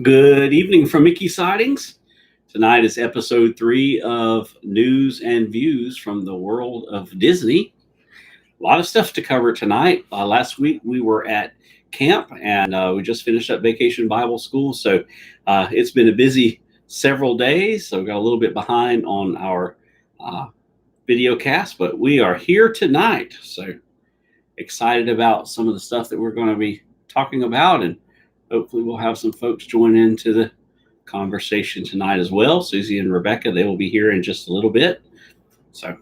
Good evening from Mickey Sightings. Tonight is episode 3 of News and Views from the World of Disney. A lot of stuff to cover tonight. Last week we were at camp and we just finished up Vacation Bible School. So it's been a busy several days. So we got a little bit behind on our video cast, but we are here tonight. So excited about some of the stuff that we're going to be talking about, and hopefully we'll have some folks join into the conversation tonight as well. Susie and Rebecca, they will be here in just a little bit. So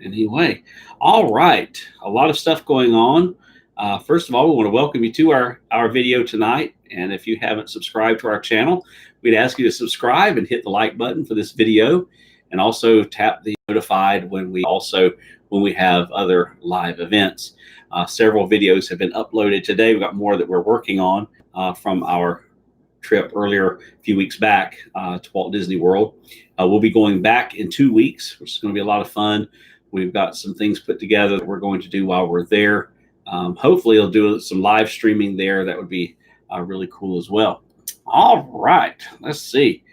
anyway, all right, a lot of stuff going on. First of all, we want to welcome you to our video tonight. And if you haven't subscribed to our channel, we'd ask you to subscribe and hit the like button for this video, and also tap the notified when we have other live events. Several videos have been uploaded today. We've got more that we're working on from our trip earlier a few weeks back to Walt Disney World. We'll be going back in 2 weeks, which is going to be a lot of fun. We've got some things put together that we're going to do while we're there. Hopefully we'll do some live streaming there. That would be really cool as well. All right, let's see.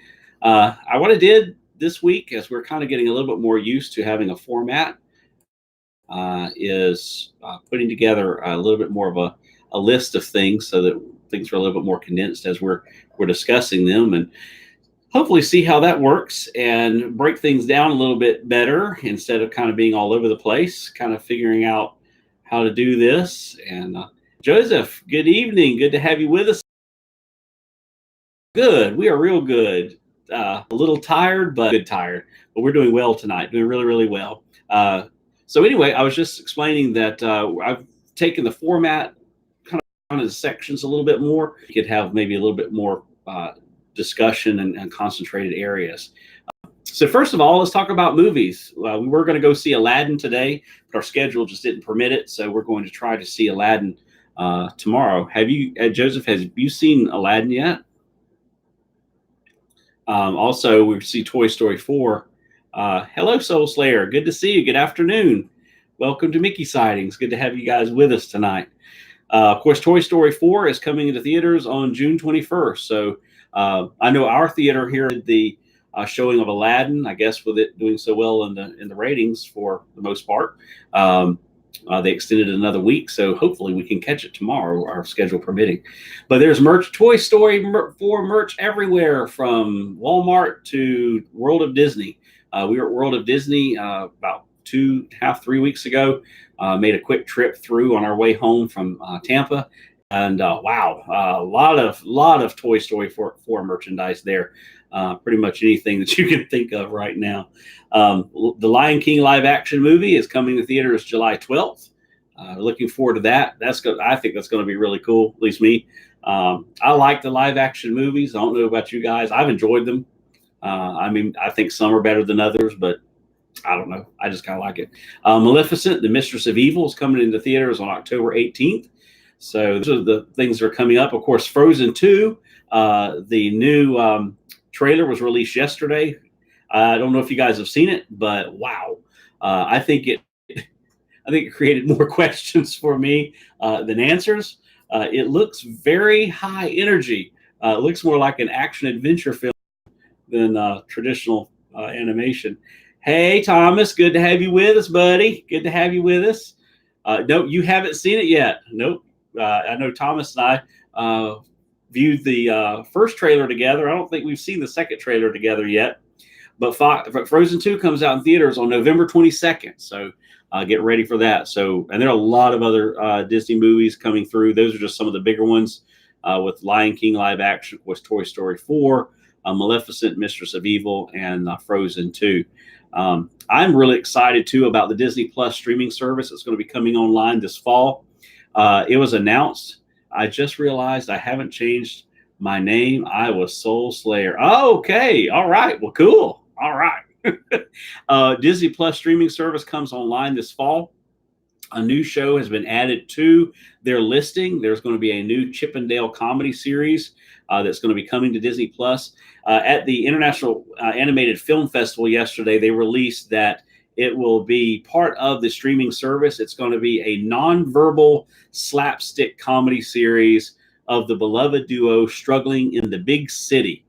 What I did this week, as we're kind of getting a little bit more used to having a format, is putting together a little bit more of a list of things so that things are a little bit more condensed as we're discussing them, and hopefully see how that works and break things down a little bit better instead of kind of being all over the place, kind of figuring out how to do this. And Joseph, good evening. Good to have you with us. Good. We are real good. A little tired, but good tired. But we're doing well tonight. Doing really, really well. So anyway, I was just explaining that I've taken the format kind of into sections a little bit more. You could have maybe a little bit more discussion and concentrated areas. So first of all, let's talk about movies. We were going to go see Aladdin today, but our schedule just didn't permit it. So we're going to try to see Aladdin tomorrow. Joseph, have you seen Aladdin yet? Also, we see Toy Story 4. Hello, Soul Slayer. Good to see you. Good afternoon. Welcome to Mickey Sightings. Good to have you guys with us tonight. Of course, Toy Story 4 is coming into theaters on June 21st. So I know our theater here did the showing of Aladdin. I guess with it doing so well in the ratings for the most part, they extended it another week. So hopefully we can catch it tomorrow, our schedule permitting. But there's Toy Story 4 merch everywhere, from Walmart to World of Disney. We were at World of Disney about 3 weeks ago. Made a quick trip through on our way home from Tampa, and wow, a lot of Toy Story 4 merchandise there. Pretty much anything that you can think of right now. The Lion King live action movie is coming to theaters July 12th. Looking forward to that. I think that's going to be really cool. At least me. I like the live action movies. I don't know about you guys. I've enjoyed them. I think some are better than others, but I don't know. I just kind of like it. Maleficent, the Mistress of Evil, is coming into theaters on October 18th. So those are the things that are coming up. Of course, Frozen 2, the new trailer was released yesterday. I don't know if you guys have seen it, but wow. I think it created more questions for me than answers. It looks very high energy. It looks more like an action adventure film than traditional animation. Hey, Thomas, good to have you with us, buddy. Good to have you with us. No, you haven't seen it yet. Nope. I know Thomas and I viewed the first trailer together. I don't think we've seen the second trailer together yet. But Frozen 2 comes out in theaters on November 22nd. So get ready for that. So, and there are a lot of other Disney movies coming through. Those are just some of the bigger ones, with Lion King live action, of course, Toy Story 4, Maleficent, Mistress of Evil, and Frozen 2. I'm really excited, too, about the Disney Plus streaming service that's going to be coming online this fall. It was announced. I just realized I haven't changed my name. I was Soul Slayer. Oh, okay. All right. Well, cool. All right. Disney Plus streaming service comes online this fall. A new show has been added to their listing. There's going to be a new Chip and Dale comedy series that's going to be coming to Disney Plus. At the International Animated Film Festival yesterday, they released that It will be part of the streaming service. It's going to be a nonverbal slapstick comedy series of the beloved duo struggling in the big city.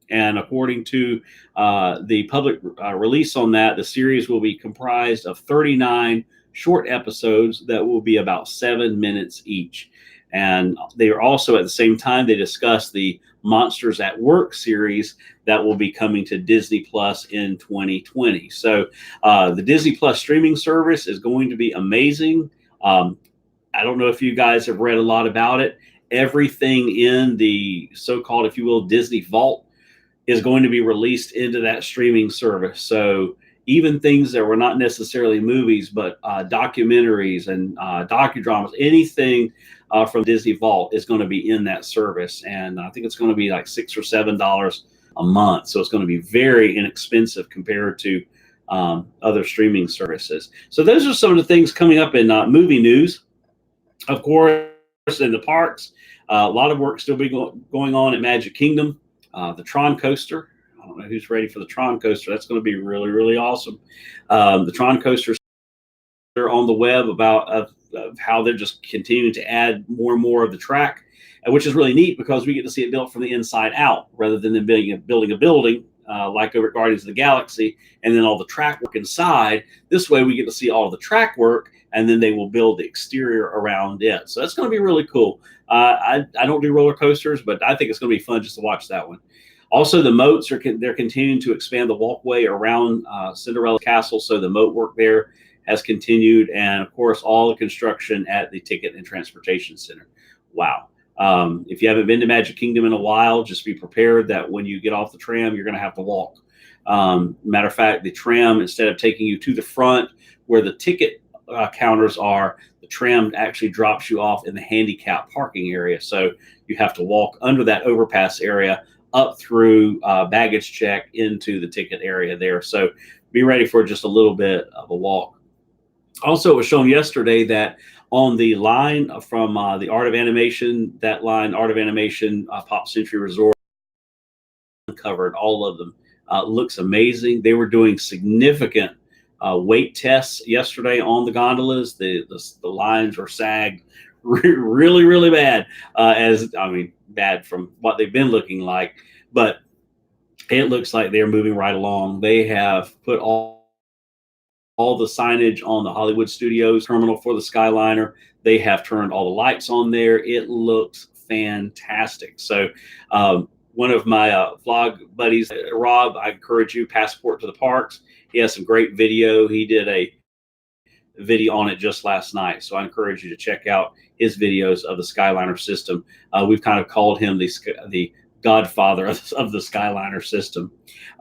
And according to the public release on that, the series will be comprised of 39 short episodes that will be about 7 minutes each. And they are also, at the same time, they discuss the Monsters at Work series that will be coming to Disney Plus in 2020. So the Disney Plus streaming service is going to be amazing. I don't know if you guys have read a lot about it. Everything in the so-called, if you will, Disney Vault is going to be released into that streaming service. So even things that were not necessarily movies, but documentaries and docudramas, anything from Disney Vault is going to be in that service. And I think it's going to be like $6 or $7 a month. So it's going to be very inexpensive compared to other streaming services. So those are some of the things coming up in movie news. Of course, in the parks, a lot of work still be going on at Magic Kingdom. The Tron coaster. I don't know who's ready for the Tron coaster. That's going to be really, really awesome. The Tron coasters are on the web about of how they're just continuing to add more and more of the track, which is really neat because we get to see it built from the inside out rather than them building a building like over at Guardians of the Galaxy and then all the track work inside. This way we get to see all the track work and then they will build the exterior around it. So that's going to be really cool. I don't do roller coasters, but I think it's going to be fun just to watch that one. Also, the moats they're continuing to expand the walkway around Cinderella Castle, so the moat work there has continued, and of course, all the construction at the Ticket and Transportation Center. Wow! If you haven't been to Magic Kingdom in a while, just be prepared that when you get off the tram, you're going to have to walk. Matter of fact, the tram, instead of taking you to the front where the ticket counters are, the tram actually drops you off in the handicap parking area. So you have to walk under that overpass area up through baggage check into the ticket area there. So be ready for just a little bit of a walk. Also, it was shown yesterday that on the line from the Art of Animation, that line, Art of Animation Pop Century Resort, covered all of them. Looks amazing. They were doing significant weight tests yesterday on the gondolas. The lines were sagged really, really bad, bad from what they've been looking like, but it looks like they're moving right along. They have put all the signage on the Hollywood Studios terminal for the Skyliner. They have turned all the lights on there. It looks fantastic. So one of my vlog buddies, Rob, I encourage you, Passport to the Parks. He has some great video. He did a video on it just last night. So I encourage you to check out his videos of the Skyliner system. We've kind of called him the godfather of the Skyliner system.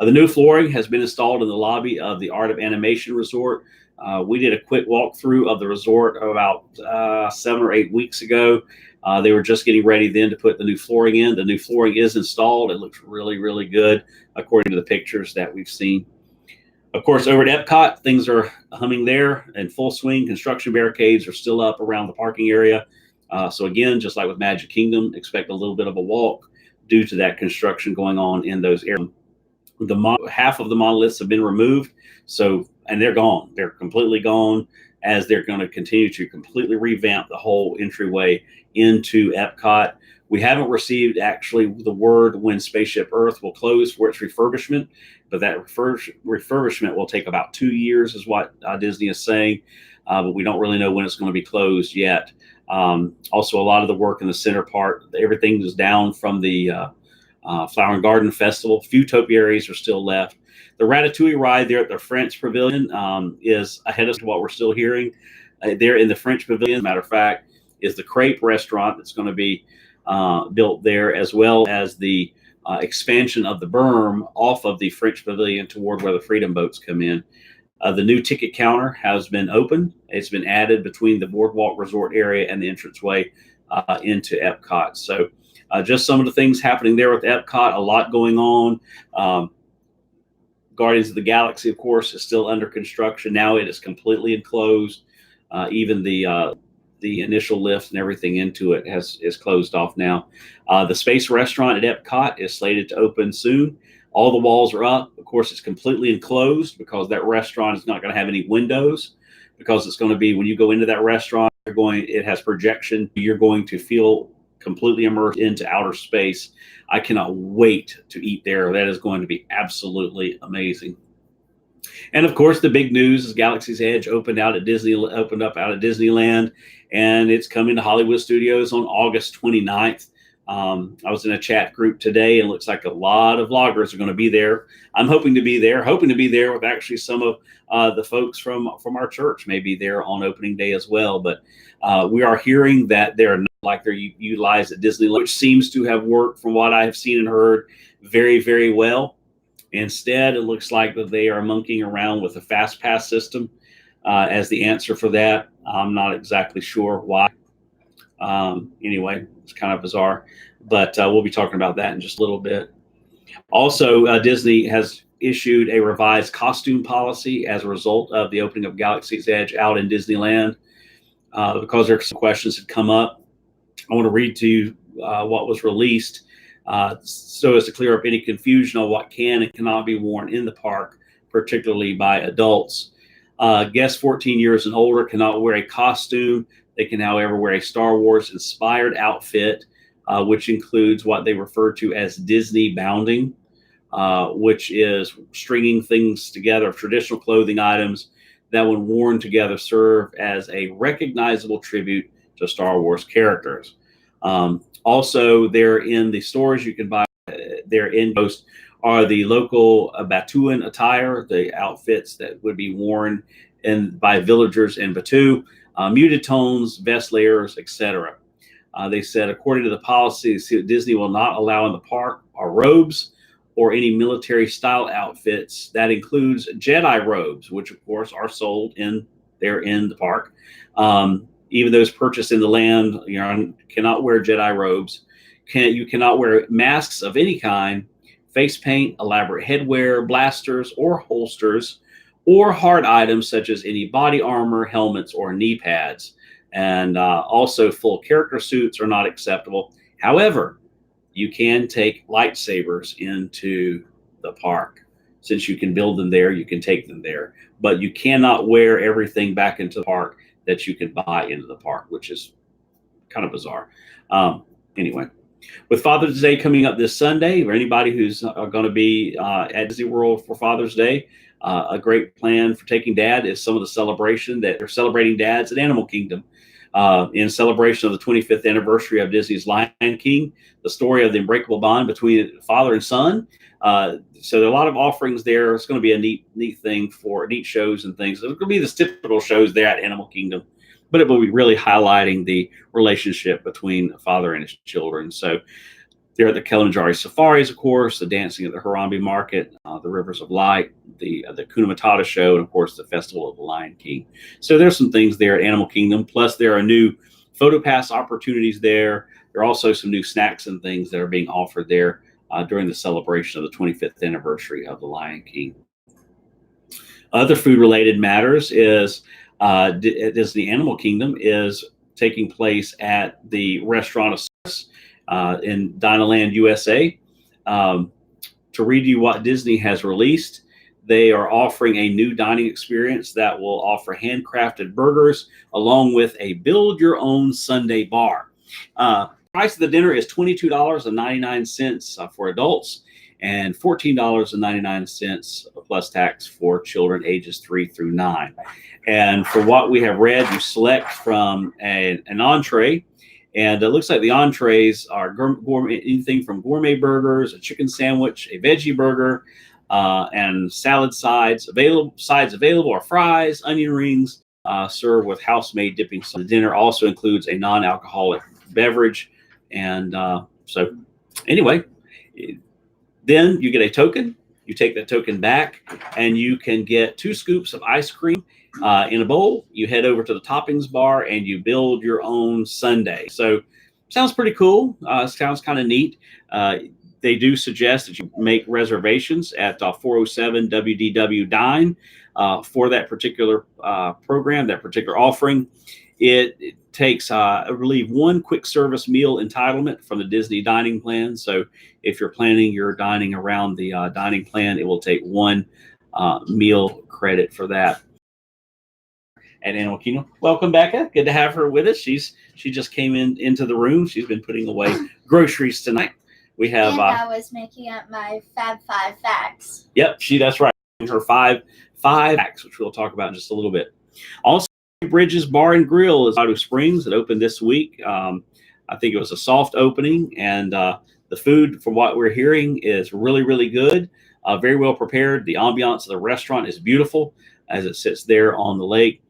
The new flooring has been installed in the lobby of the Art of Animation Resort. We did a quick walkthrough of the resort about 7 or 8 weeks ago. They were just getting ready then to put the new flooring in. The new flooring is installed. It looks really, really good according to the pictures that we've seen. Of course, over at Epcot, things are humming there in full swing. Construction barricades are still up around the parking area. So again, just like with Magic Kingdom, expect a little bit of a walk due to that construction going on in those areas. Half of the monoliths have been removed, and they're gone. They're completely gone, as they're going to continue to completely revamp the whole entryway into Epcot. We haven't received actually the word when Spaceship Earth will close for its refurbishment, but that refurbishment will take about 2 years is what Disney is saying, but we don't really know when it's going to be closed yet. Also, a lot of the work in the center part, everything is down from the Flower and Garden Festival. Few topiaries are still left. The Ratatouille ride there at the French Pavilion is ahead of what we're still hearing. There in the French Pavilion, matter of fact, is the crepe restaurant that's going to be built there, as well as the expansion of the berm off of the French Pavilion toward where the Freedom Boats come in. The new ticket counter has been opened. It's been added between the Boardwalk Resort area and the entranceway into Epcot. So just some of the things happening there with Epcot, a lot going on. Guardians of the Galaxy, of course, is still under construction. Now it is completely enclosed. Even the initial lift and everything into it is closed off now. The Space Restaurant at Epcot is slated to open soon. All the walls are up. Of course, it's completely enclosed because that restaurant is not going to have any windows, because it's going to be, when you go into that restaurant, it has projection. You're going to feel completely immersed into outer space. I cannot wait to eat there. That is going to be absolutely amazing. And of course, the big news is Galaxy's Edge opened up out of Disneyland, and it's coming to Hollywood Studios on August 29th. I was in a chat group today, and it looks like a lot of vloggers are going to be there. I'm hoping to be there with actually some of the folks from our church may be there on opening day as well. But we are hearing that they're not like they're utilized at Disneyland, which seems to have worked, from what I have seen and heard, very, very well. Instead, it looks like that they are monkeying around with the Fastpass system as the answer for that. I'm not exactly sure why. Anyway, it's kind of bizarre, but we'll be talking about that in just a little bit. Also, Disney has issued a revised costume policy as a result of the opening of Galaxy's Edge out in Disneyland. Because there are some questions that come up, I want to read to you what was released so as to clear up any confusion on what can and cannot be worn in the park, particularly by adults. Guests 14 years and older cannot wear a costume. They can, however, wear a Star Wars inspired outfit, which includes what they refer to as Disney bounding, which is stringing things together, traditional clothing items that, when worn together, serve as a recognizable tribute to Star Wars characters. Also, they're in the stores you can buy. They're in most are the local Batuan attire, the outfits that would be worn by villagers in Batu, muted tones, vest layers, etc. They said, according to the policy, Disney will not allow in the park are robes or any military-style outfits. That includes Jedi robes, which, of course, are sold in the park. Even those purchased in the land, cannot wear Jedi robes. You cannot wear masks of any kind, face paint, elaborate headwear, blasters or holsters, or hard items such as any body armor, helmets, or knee pads. And also, full character suits are not acceptable. However, you can take lightsabers into the park. Since you can build them there, you can take them there. But you cannot wear everything back into the park that you can buy into the park, which is kind of bizarre. Anyway, with Father's Day coming up this Sunday, or anybody who's going to be at Disney World for Father's Day, a great plan for taking dad is some of the celebration that they're celebrating dads at Animal Kingdom. In celebration of the 25th anniversary of Disney's Lion King, the story of the unbreakable bond between father and son. So there are a lot of offerings there. It's going to be a neat thing for neat shows and things. It's going to be the typical shows there at Animal Kingdom, but it will be really highlighting the relationship between a father and his children. So there at the Kalinjari Safaris, of course, the dancing at the Harambe Market, the Rivers of Light, the Kuna Matata show, and of course the Festival of the Lion King. So there's some things there at Animal Kingdom. Plus there are new photo pass opportunities there. There are also some new snacks and things that are being offered there during the celebration of the 25th anniversary of the Lion King. Other food-related matters is Disney Animal Kingdom is taking place at the Restaurant of Service in Dinoland, USA. To read you what Disney has released, they are offering a new dining experience that will offer handcrafted burgers along with a build-your-own Sunday bar. Price of the dinner is $22.99 for adults and $14.99 plus tax for children ages 3 through 9. And for what we have read, you select from an entree, and it looks like the entrees are gourmet, anything from gourmet burgers, a chicken sandwich, a veggie burger, and salad sides. Available are fries, onion rings, served with house-made dipping sauce. The dinner also includes a non-alcoholic beverage. And so anyway, then you get a token. You take that token back, and you can get 2 scoops of ice cream in a bowl. You head over to the toppings bar, and you build your own sundae. So sounds pretty cool. Sounds kind of neat. They do suggest that you make reservations at 407 WDW Dine for that particular program, that particular offering. It takes, I believe, one quick service meal entitlement from the Disney dining plan. So if you're planning your dining around the dining plan, it will take one meal credit for that. At Animal Kingdom. Welcome, Becca. Good to have her with us. She just came into the room. She's been putting away groceries tonight. We have. And I was making up my Fab Five facts. Yep, that's right. Her five facts, which we'll talk about in just a little bit. Also, Bridges Bar and Grill is Colorado Springs. It opened this week. I think it was a soft opening, and the food, from what we're hearing, is really, really good. Very well prepared. The ambiance of the restaurant is beautiful as it sits there on the lake.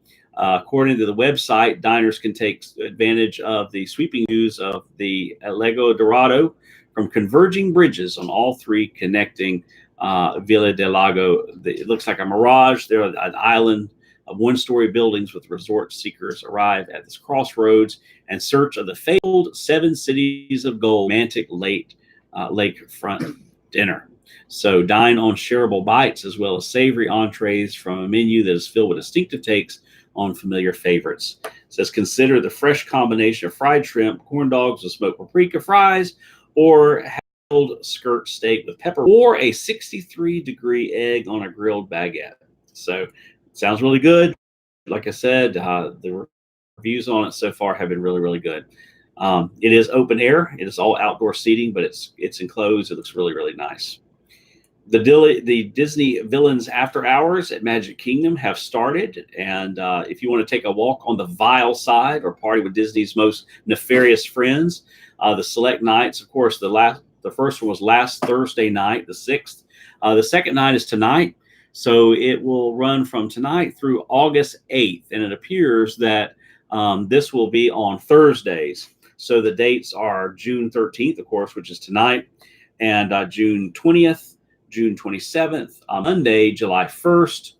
According to the website, diners can take advantage of the sweeping views of the Lago Dorado from converging bridges on all three connecting Villa del Lago. It looks like a mirage. There are an island of one-story buildings with resort seekers arrive at this crossroads in search of the fabled seven cities of gold romantic lakefront dinner. So dine on shareable bites as well as savory entrees from a menu that is filled with distinctive takes on familiar favorites. It says consider the fresh combination of fried shrimp, corn dogs with smoked paprika fries, or held skirt steak with pepper, or a 63-degree egg on a grilled baguette. So it sounds really good. Like I said, the reviews on it so far have been really, really good. It is open air. It is all outdoor seating, but it's enclosed. It looks really, really nice. The Disney Villains After Hours at Magic Kingdom have started, and if you want to take a walk on the vile side or party with Disney's most nefarious friends, the select nights, of course, the first one was last Thursday night, the 6th. The second night is tonight, so it will run from tonight through August 8th, and it appears that this will be on Thursdays. So the dates are June 13th, of course, which is tonight, and June 20th. June 27th, Monday, July 1st,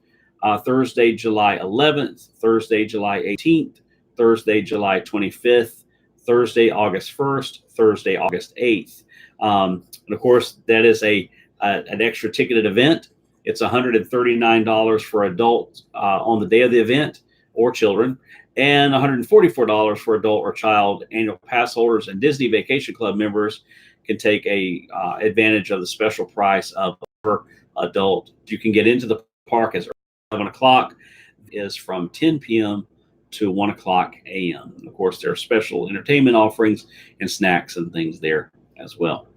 Thursday, July 11th, Thursday, July 18th, Thursday, July 25th, Thursday, August 1st, Thursday, August 8th. And of course, that is an extra ticketed event. It's $139 for adults on the day of the event or children, and $144 for adult or child. Annual pass holders and Disney Vacation Club members can take advantage of the special price of per adult. You can get into the park as early as 11 o'clock, is from 10 p.m. to 1 o'clock a.m. Of course, there are special entertainment offerings and snacks and things there as well.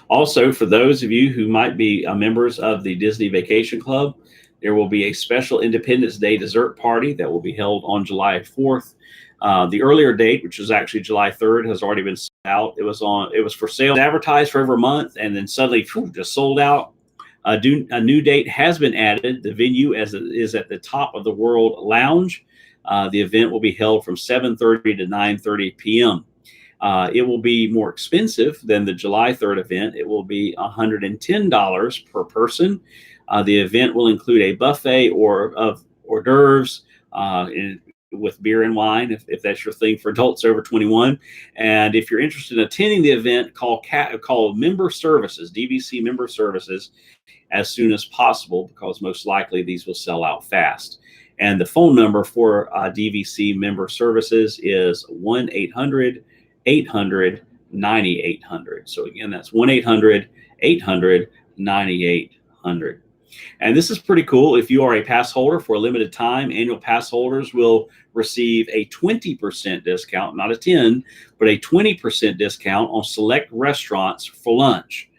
Also, for those of you who might be members of the Disney Vacation Club, there will be a special Independence Day dessert party that will be held on July 4th. The earlier date, which is actually July 3rd, has already been sold out. It was for sale, advertised for over a month, and then suddenly just sold out. A new date has been added. The venue is at the Top of the World Lounge. The event will be held from 7:30 to 9:30 p.m. It will be more expensive than the July 3rd event. It will be $110 per person. The event will include a buffet of hors d'oeuvres with beer and wine, if that's your thing for adults over 21. And if you're interested in attending the event, call member services, DVC member services, as soon as possible, because most likely these will sell out fast. And the phone number for DVC member services is 1-800-800-9800. So again, that's 1-800-800-9800. And this is pretty cool. If you are a pass holder for a limited time, annual pass holders will receive a 20% discount, not a 10, but a 20% discount on select restaurants for lunch.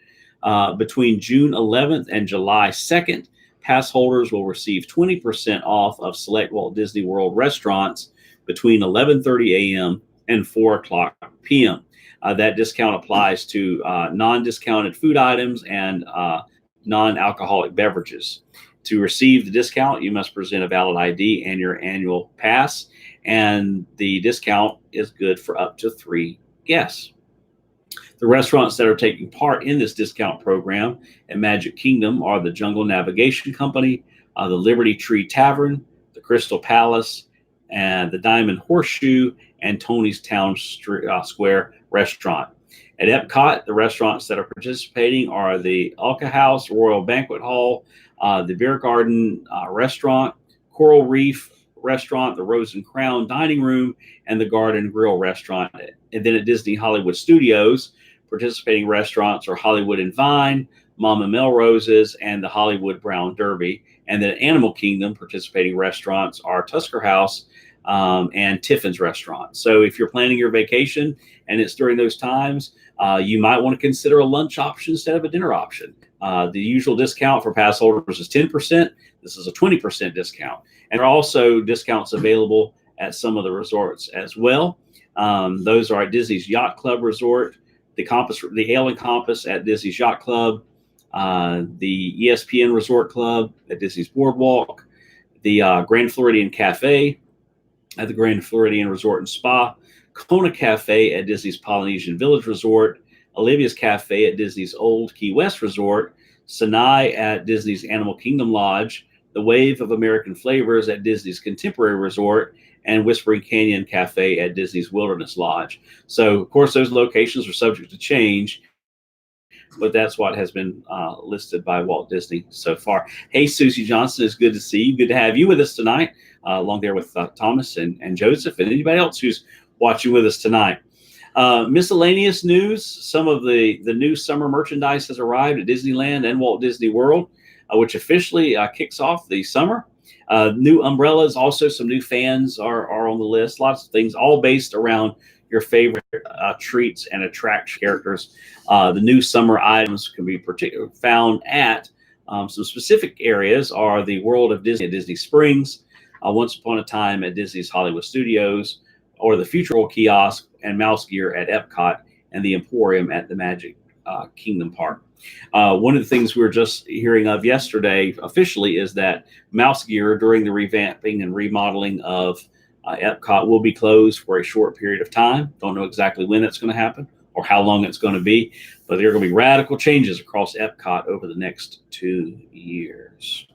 Between June 11th and July 2nd, pass holders will receive 20% off of select Walt Disney World restaurants between 11:30 a.m. and 4 o'clock p.m. That discount applies to non-discounted food items and non-alcoholic beverages. To receive the discount, you must present a valid ID and your annual pass, and the discount is good for up to 3 guests. The restaurants that are taking part in this discount program at Magic Kingdom are the Jungle Navigation Company, the Liberty Tree Tavern, the Crystal Palace, and the Diamond Horseshoe, and Tony's Town Square Restaurant. At Epcot, the restaurants that are participating are the Alka House, Royal Banquet Hall, the Beer Garden Restaurant, Coral Reef Restaurant, the Rose and Crown Dining Room, and the Garden Grill Restaurant. And then at Disney Hollywood Studios, participating restaurants are Hollywood and Vine, Mama Melrose's, and the Hollywood Brown Derby. And then at Animal Kingdom, participating restaurants are Tusker House and Tiffin's Restaurant. So if you're planning your vacation and it's during those times, you might want to consider a lunch option instead of a dinner option. The usual discount for pass holders is 10%. This is a 20% discount. And there are also discounts available at some of the resorts as well. Those are at Disney's Yacht Club Resort, the Ale and Compass at Disney's Yacht Club, the ESPN Resort Club at Disney's Boardwalk, the Grand Floridian Cafe at the Grand Floridian Resort and Spa, Kona Cafe at Disney's Polynesian Village Resort, Olivia's Cafe at Disney's Old Key West Resort, Sinai at Disney's Animal Kingdom Lodge, the Wave of American Flavors at Disney's Contemporary Resort, and Whispering Canyon Cafe at Disney's Wilderness Lodge. So, of course, those locations are subject to change, but that's what has been listed by Walt Disney so far. Hey, Susie Johnson, it's good to see you. Good to have you with us tonight, along there with Thomas and Joseph and anybody else who's watching with us tonight. Miscellaneous news. Some of the new summer merchandise has arrived at Disneyland and Walt Disney World, which officially kicks off the summer. New umbrellas, also some new fans are on the list. Lots of things, all based around your favorite treats and attraction characters. The new summer items can be found at some specific areas are the World of Disney at Disney Springs, Once Upon a Time at Disney's Hollywood Studios, or the Future World Kiosk and Mouse Gear at Epcot, and the Emporium at the Magic Kingdom Park. One of the things we were just hearing of yesterday officially is that Mouse Gear, during the revamping and remodeling of Epcot, will be closed for a short period of time. Don't know exactly when that's going to happen or how long it's going to be, but there are going to be radical changes across Epcot over the next 2 years.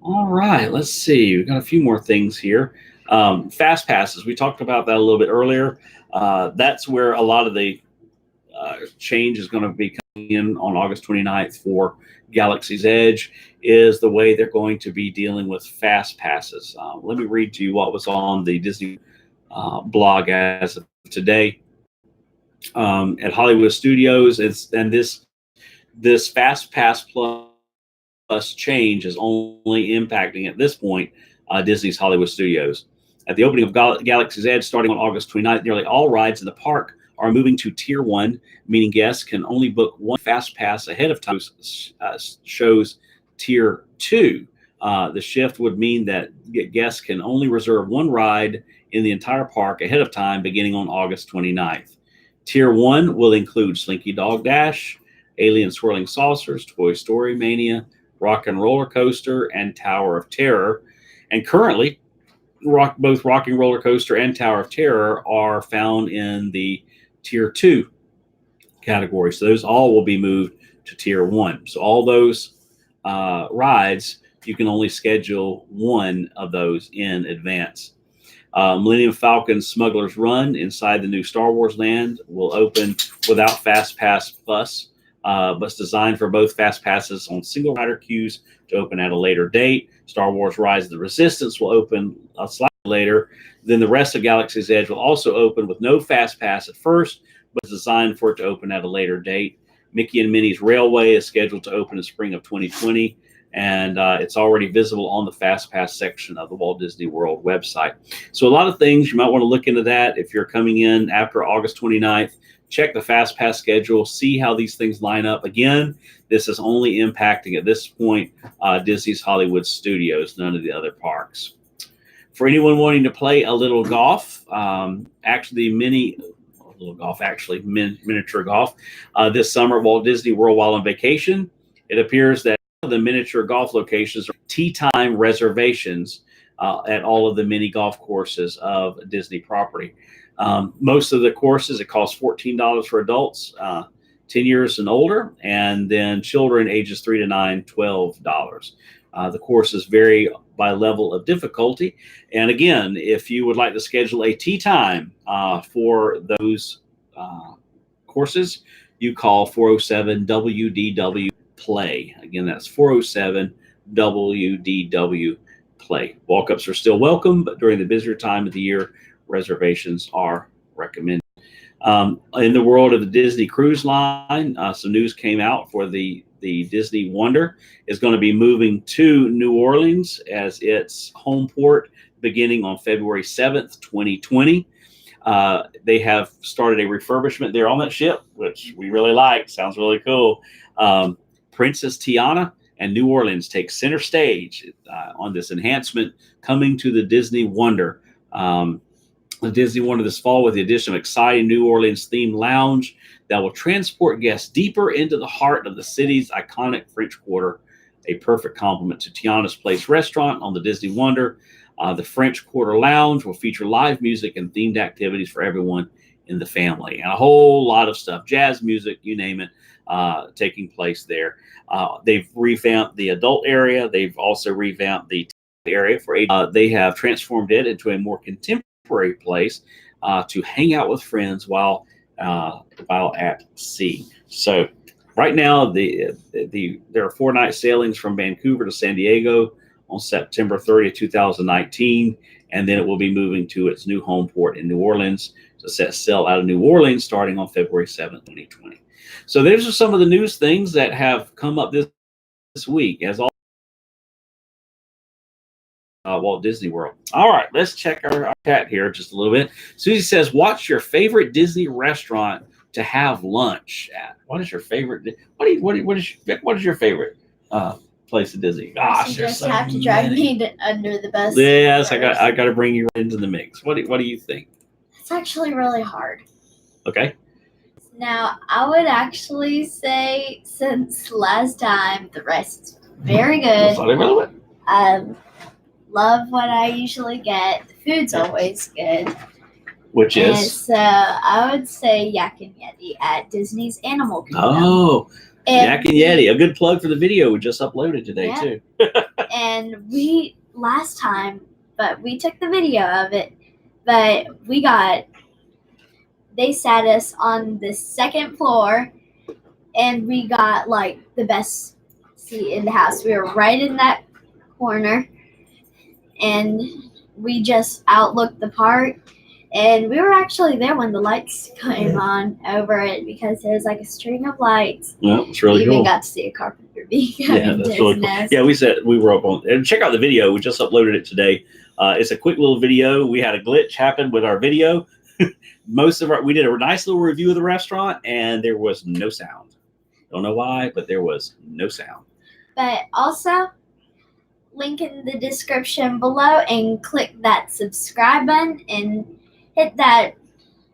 All right, let's see. We've got a few more things here. Fastpasses, we talked about that a little bit earlier. That's where a lot of the change is going to be coming in on August 29th for Galaxy's Edge, is the way they're going to be dealing with Fastpasses. Let me read to you what was on the Disney blog as of today. At Hollywood Studios, this Fastpass Plus change is only impacting at this point Disney's Hollywood Studios. At the opening of Galaxy's Edge, starting on August 29th, nearly all rides in the park are moving to Tier 1, meaning guests can only book one Fast Pass ahead of time. Shows Tier 2. The shift would mean that guests can only reserve one ride in the entire park ahead of time beginning on August 29th. Tier 1 will include Slinky Dog Dash, Alien Swirling Saucers, Toy Story Mania, Rock and Roller Coaster, and Tower of Terror. And currently, both Rock and Roller Coaster and Tower of Terror are found in the Tier 2 category. So those all will be moved to Tier 1. So all those rides, you can only schedule one of those in advance. Millennium Falcon Smuggler's Run inside the new Star Wars land will open without Fast Pass Plus, but it's designed for both Fast Passes on single rider queues to open at a later date. Star Wars Rise of the Resistance will open slightly later. Then the rest of Galaxy's Edge will also open with no Fast Pass at first, but it's designed for it to open at a later date. Mickey and Minnie's Railway is scheduled to open in spring of 2020, and it's already visible on the Fast Pass section of the Walt Disney World website. So a lot of things, you might want to look into that if you're coming in after August 29th. Check the Fast Pass schedule, see how these things line up. Again, this is only impacting at this point Disney's Hollywood Studios, none of the other parks. For anyone wanting to play a little golf, miniature golf, this summer at Walt Disney World while on vacation, it appears that the miniature golf locations are tee time reservations at all of the mini golf courses of Disney property. Most of the courses, it costs $14 for adults, 10 years and older, and then children ages 3 to 9, $12. The courses vary by level of difficulty. And again, if you would like to schedule a tee time for those courses, you call 407-WDW-PLAY. Again, that's 407-WDW play. Walk-ups are still welcome, but during the busier time of the year, reservations are recommended. In the world of the Disney Cruise Line, some news came out for the Disney Wonder is going to be moving to New Orleans as its home port beginning on February 7th, 2020. They have started a refurbishment there on that ship, which we really like. Sounds really cool. Princess Tiana and New Orleans take center stage on this enhancement coming to the Disney Wonder. The Disney Wonder this fall with the addition of exciting New Orleans themed lounge that will transport guests deeper into the heart of the city's iconic French Quarter, a perfect complement to Tiana's Place restaurant on the Disney Wonder. The French Quarter Lounge will feature live music and themed activities for everyone in the family, and a whole lot of stuff, jazz music, you name it, taking place there. They've revamped the adult area. They've also revamped the area for they have transformed it into a more contemporary place to hang out with friends while at sea. So right now, there are 4-night sailings from Vancouver to San Diego on September 30th, 2019, and then it will be moving to its new home port in New Orleans to set sail out of New Orleans starting on February 7th, 2020. So those are some of the news things that have come up this week as all Walt Disney World. All right, let's check our chat here just a little bit. Susie says, what's your favorite Disney restaurant to have lunch at? What is your favorite? What is your favorite place at Disney? Gosh, you just have to drag me under the bus. Yes, first. I got to bring you into the mix. What do you think? It's actually really hard. Okay. Now, I would actually say, since last time, the rest very good. Love what I usually get. The food's always good. Which is? And so I would say Yak and Yeti at Disney's Animal Kingdom. Oh, Yak and Yeti. A good plug for the video we just uploaded today, too. And we took the video of it, but they sat us on the second floor, and we got like the best seat in the house. We were right in that corner, and we just outlooked the park. And we were actually there when the lights came on over it because there was like a string of lights. Yeah, it's really cool. We even got to see a carpenter bee coming to his nest. Yeah, we were up on. And check out the video. We just uploaded it today. It's a quick little video. We had a glitch happen with our video. We did a nice little review of the restaurant, and there was no sound. Don't know why, but there was no sound. But also, link in the description below, and click that subscribe button and hit that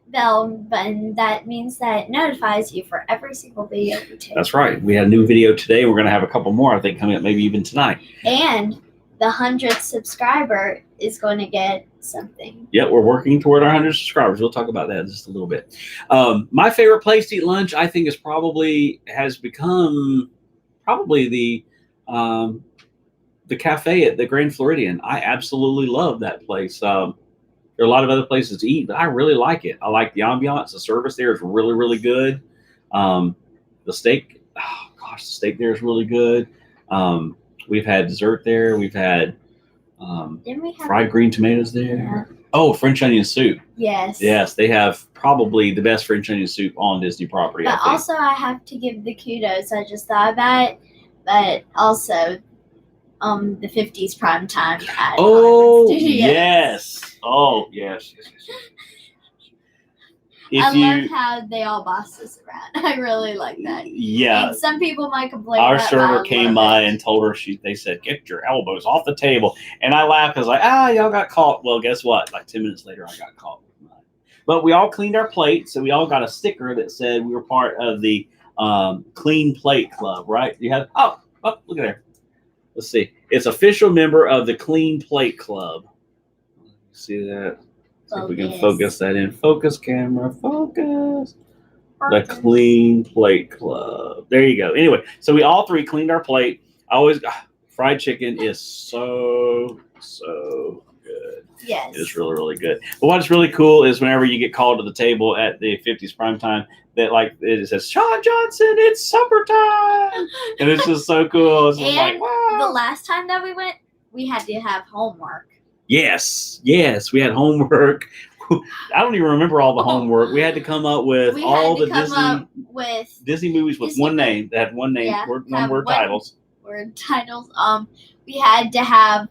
bell button. That means that it notifies you for every single video we take. That's right. We had a new video today. We're going to have a couple more, I think, coming up maybe even tonight. And the 100th subscriber is going to get something. Yeah, we're working toward our 100 subscribers. We'll talk about that in just a little bit. My favorite place to eat lunch, I think, has become the cafe at the Grand Floridian. I absolutely love that place. There are a lot of other places to eat, but I really like it. I like the ambiance. The service there is really, really good. The steak, the steak there is really good. We've had dessert there. We've had fried green tomatoes there. Yeah. Oh, French onion soup. Yes. Yes, they have probably the best French onion soup on Disney property. But also, I have to give the kudos. I just thought about it. But also, the 50s prime time at yes. Oh, yes. I love how they all boss us around. I really like that. Yeah. And some people might complain. Our server came by and told her, they said, get your elbows off the table. And I laughed because y'all got caught. Well, guess what? Like 10 minutes later, I got caught. But we all cleaned our plates. So we all got a sticker that said we were part of the Clean Plate Club, right? You had, look at there. Let's see. It's official member of the Clean Plate Club. See that? See if we can focus that in. Focus, camera, focus. The Clean Plate Club. There you go. Anyway, so we all three cleaned our plate. Fried chicken is so good. Yes. It's really, really good. But what's really cool is whenever you get called to the table at the 50s prime time, that it says, Sean Johnson, it's supper time. And it's just so cool. It's and like, wow. The last time that we we had to have homework. Yes, we had homework. I don't even remember all the homework. We had to come up with all the Disney movies with one name. That had one name, one word titles. Word titles. We had to have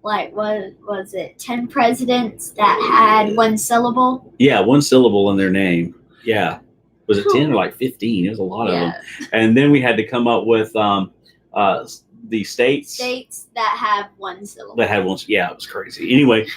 like what was it? 10 presidents that had one syllable. Yeah, one syllable in their name. Yeah, was it 10 or like 15? It was a lot of them. And then we had to come up with the states that have one syllable. Yeah, it was crazy. Anyway,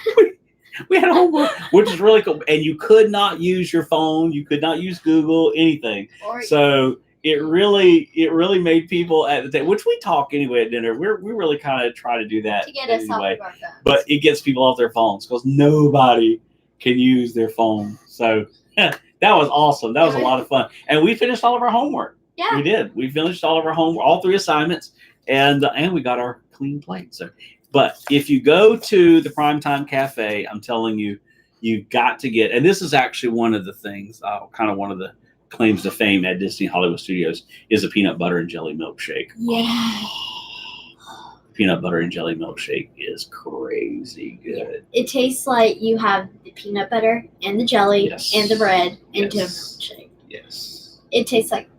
we had homework, which is really cool. And you could not use your phone. You could not use Google, anything. So it really made people at the table, which we talk anyway at dinner. We really kind of try to do that to get us anyway. off our phones. But it gets people off their phones because nobody can use their phone. So that was awesome. That was a lot of fun. And we finished all of our homework. Yeah. We did. We finished all of our homework, all 3 assignments. And we got our clean plate. So, but if you go to the Primetime Cafe, I'm telling you, you've got to get. And this is actually one of the things, kind of one of the claims to fame at Disney Hollywood Studios is a peanut butter and jelly milkshake. Yeah. Peanut butter and jelly milkshake is crazy good. It tastes like you have the peanut butter and the jelly and the bread into a milkshake. Yes. It tastes like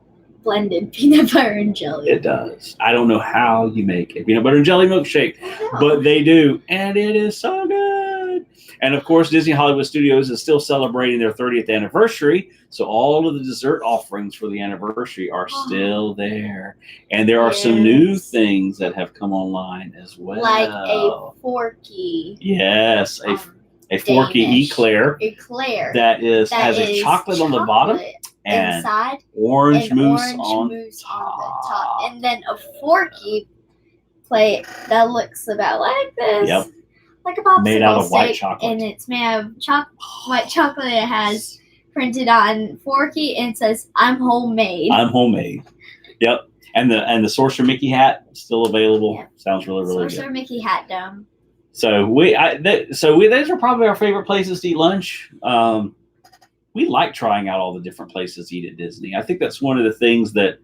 blended peanut butter and jelly. It does. I don't know how you make a peanut butter and jelly milkshake, but they do, and it is so good. And of course, Disney Hollywood Studios is still celebrating their 30th anniversary, so all of the dessert offerings for the anniversary are still there. And there are some new things that have come online as well, like a Forky. Yes, a Forky eclair. That has a chocolate on the bottom. And inside, orange mousse on the top. And then a Forky plate that looks about like this. Yep. Like a popsicle made out of white stick, chocolate. And it's made out of white chocolate. It has printed on Forky and it says, "I'm homemade." I'm homemade. Yep. And the Sorcerer Mickey hat still available. Yeah. Sounds really good. Sorcerer Mickey hat dome. So those are probably our favorite places to eat lunch. We like trying out all the different places to eat at Disney. I think that's one of the things that,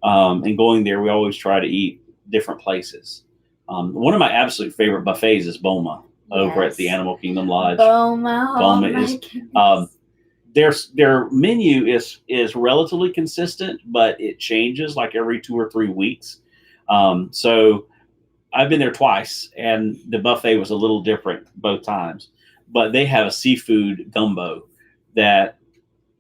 in going there, we always try to eat different places. One of my absolute favorite buffets is Boma over at the Animal Kingdom Lodge. Boma is their menu is relatively consistent, but it changes like every 2 or 3 weeks. So I've been there twice, and the buffet was a little different both times. But they have a seafood gumbo that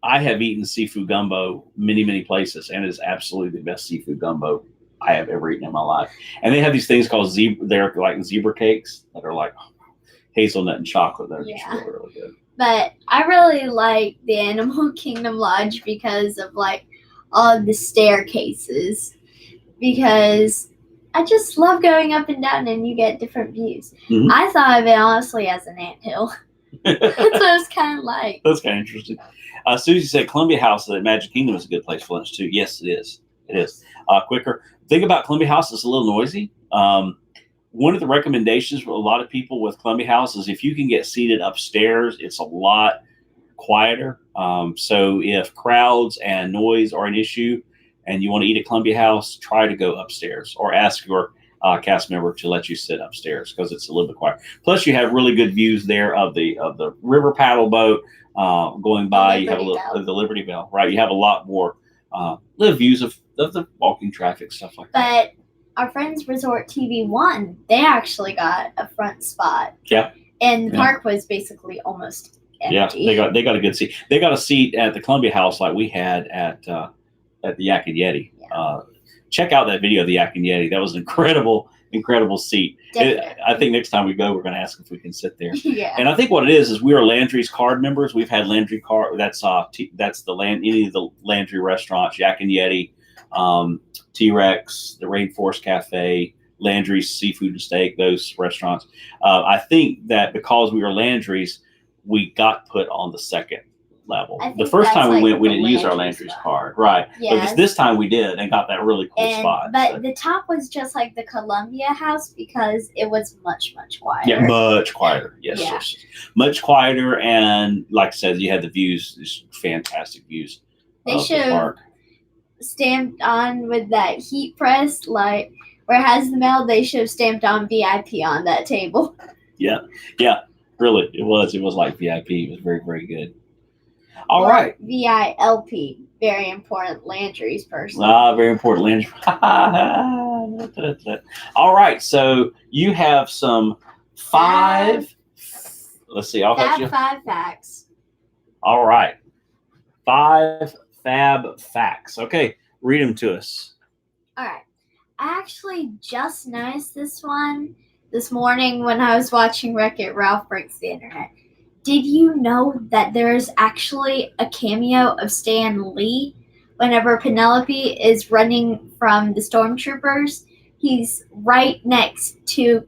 I have eaten seafood gumbo many places, and it is absolutely the best seafood gumbo I have ever eaten in my life. And they have these things called they're like zebra cakes that are like hazelnut and chocolate. They're just really good. But I really like the Animal Kingdom Lodge because of like all of the staircases. Because I just love going up and down and you get different views. Mm-hmm. I thought of it honestly as an anthill. That's what it's kind of like. That's kind of interesting. Susie said Columbia House at Magic Kingdom is a good place for lunch too. Yes, it is. It is. Quicker. Thing about Columbia House is a little noisy. One of the recommendations for a lot of people with Columbia House is if you can get seated upstairs, it's a lot quieter. So if crowds and noise are an issue and you want to eat at Columbia House, try to go upstairs or ask your cast member to let you sit upstairs because it's a little bit quiet. Plus, you have really good views there of the river paddle boat going by. You have the Liberty Bell, right? You have a lot more views of the walking traffic, stuff like that. But our friends Resort TV 1, they actually got a front spot. Yeah. And the park was basically almost empty. Yeah, they got a good seat. They got a seat at the Columbia House like we had at the Yak and Yeti. Yeah. Check out that video of the Yak and Yeti. That was an incredible seat. I think next time we go, we're going to ask if we can sit there. Yeah. And I think what it is we are Landry's card members. We've had Landry card. That's any of the Landry restaurants, Yak and Yeti, T-Rex, the Rainforest Cafe, Landry's Seafood and Steak, those restaurants. I think that because we were Landry's, we got put on the second level. The first time we went, we didn't use our Landry's card. Right. Yes. But this time we did and got that really cool spot. But the top was just like the Columbia House because it was much quieter. Yeah, much quieter. Yes. Yeah. Much quieter. And like I said, you had the views, just fantastic views. They should have stamped on with that heat press, like where it has the mail, they should have stamped on VIP on that table. Yeah, really, it was like VIP. It was very, very good. All right. VILP, very important Landry's person. Very important, Landry. All right, so you have some 5. Let's see, I'll help you. 5 facts. All right, 5 fab facts. Okay, read them to us. All right. I actually just noticed this one this morning when I was watching Wreck-It Ralph Breaks the Internet. Did you know that there's actually a cameo of Stan Lee whenever Penelope is running from the stormtroopers? He's right next to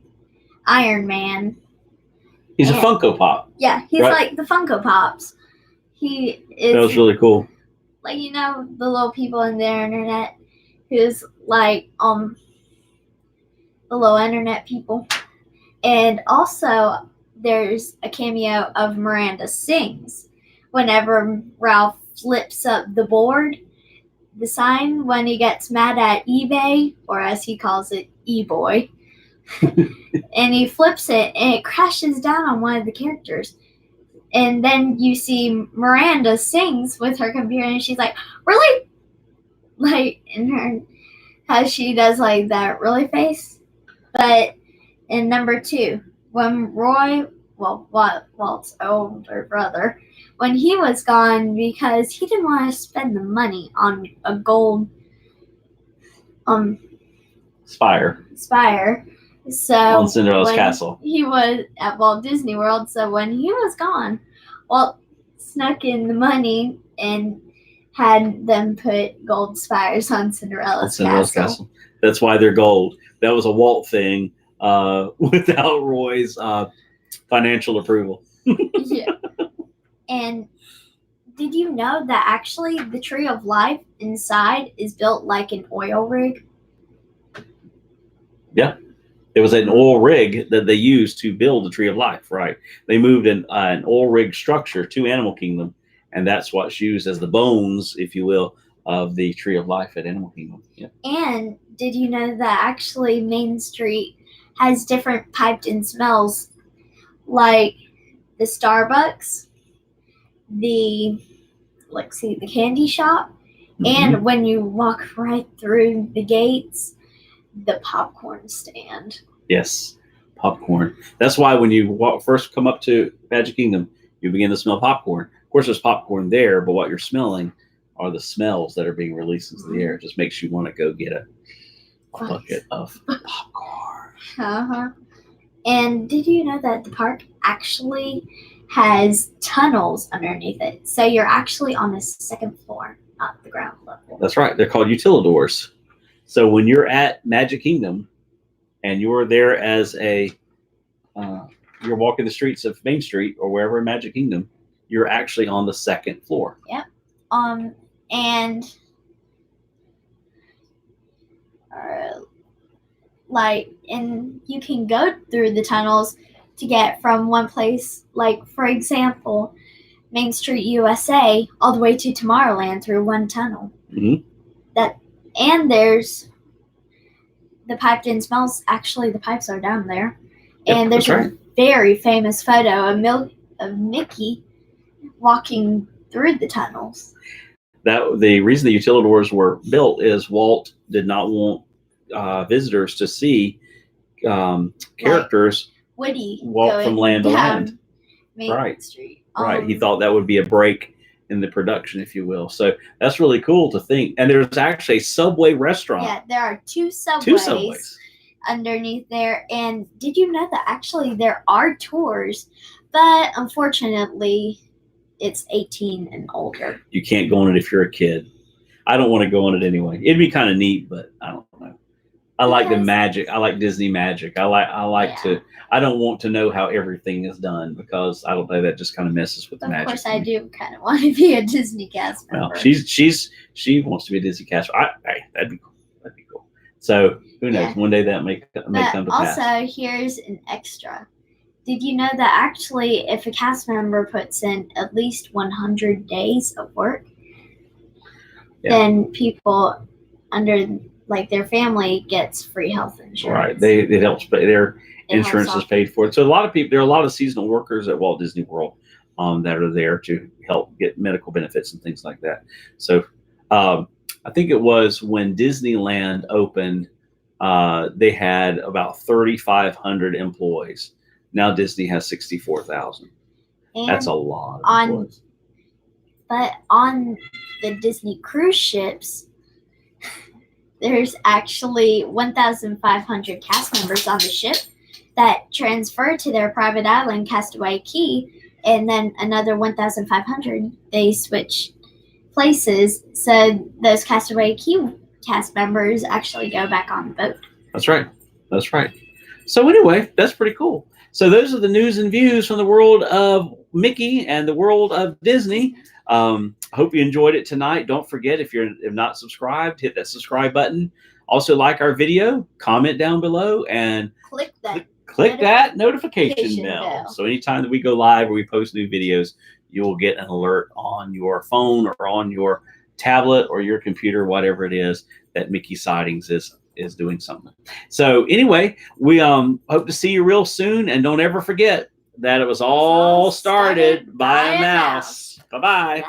Iron Man. He's a Funko Pop. Yeah, he's right? like the Funko Pops. He is. That was really cool. Like, you know, the little people in the internet who's like the low internet people. And also there's a cameo of Miranda Sings whenever Ralph flips up the board, the sign, when he gets mad at eBay, or as he calls it, E-Boy. And he flips it and it crashes down on one of the characters. And then you see Miranda Sings with her computer and she's like, really? Like, in her, how she does like that really face. But in number 2, when Roy, Walt's older brother, when he was gone because he didn't want to spend the money on a gold Spire. So on Cinderella's castle. He was at Walt Disney World, so when he was gone, Walt snuck in the money and had them put gold spires on Cinderella's castle. That's why they're gold. That was a Walt thing without Roy's financial approval. Yeah. And did you know that actually the Tree of Life inside is built like an oil rig? Yeah. It was an oil rig that they used to build the Tree of Life, right? They moved an oil rig structure to Animal Kingdom, and that's what's used as the bones, if you will, of the Tree of Life at Animal Kingdom. Yeah. And did you know that actually Main Street has different piped-in smells, like the Starbucks, the candy shop, and when you walk right through the gates, the popcorn stand. Yes, popcorn. That's why when you first come up to Magic Kingdom, you begin to smell popcorn. Of course, there's popcorn there, but what you're smelling are the smells that are being released into the air. It just makes you want to go get a bucket of popcorn. Uh-huh. And did you know that the park actually has tunnels underneath it? So you're actually on the 2nd floor, not the ground level. That's right. They're called utilidors. So when you're at Magic Kingdom and you're there as you're walking the streets of Main Street or wherever in Magic Kingdom, you're actually on the 2nd floor. Yep. And and you can go through the tunnels to get from one place, like, for example, Main Street USA all the way to Tomorrowland through one tunnel. Mm-hmm. And there's the piped-in smells. Actually, the pipes are down there. Yep, and there's a very famous photo of Mickey walking through the tunnels. The reason the utilidors were built is Walt did not want visitors to see characters Woody walk from land to land. Main Street. Right. He thought that would be a break in the production, if you will. So that's really cool to think. And there's actually a Subway restaurant. Yeah, there are two subways underneath there. And did you know that actually there are tours, but unfortunately it's 18 and older. You can't go on it if you're a kid. I don't want to go on it anyway. It'd be kind of neat, but I don't know. I like the magic. I like Disney magic. I don't want to know how everything is done because I don't know, that just kind of messes with the magic. Of course, I do kind of want to be a Disney cast member. Well, she wants to be a Disney cast. Hey, that'd be cool. That'd be cool. So who knows? Yeah. One day that may come to pass. Also, here's an extra. Did you know that actually, if a cast member puts in at least 100 days of work, then people under like their family gets free health insurance. Right. It helps pay their It helps insurance is off- paid for it. So a lot of people, there are a lot of seasonal workers at Walt Disney World that are there to help get medical benefits and things like that. So I think it was when Disneyland opened, they had about 3,500 employees. Now Disney has 64,000. That's a lot of employees. But on the Disney cruise ships, there's actually 1,500 cast members on the ship that transfer to their private island, Castaway Cay, and then another 1,500, they switch places. So those Castaway Cay cast members actually go back on the boat. That's right. That's right. So anyway, that's pretty cool. So those are the news and views from the world of Mickey and the world of Disney. I hope you enjoyed it tonight. Don't forget, if you're not subscribed, hit that subscribe button. Also, like our video, comment down below, and Click that notification bell. So anytime that we go live or we post new videos, you will get an alert on your phone or on your tablet or your computer, whatever it is, that Mickey Sightings is doing something. So anyway, we hope to see you real soon, and don't ever forget that it was all started by a mouse. Bye-bye.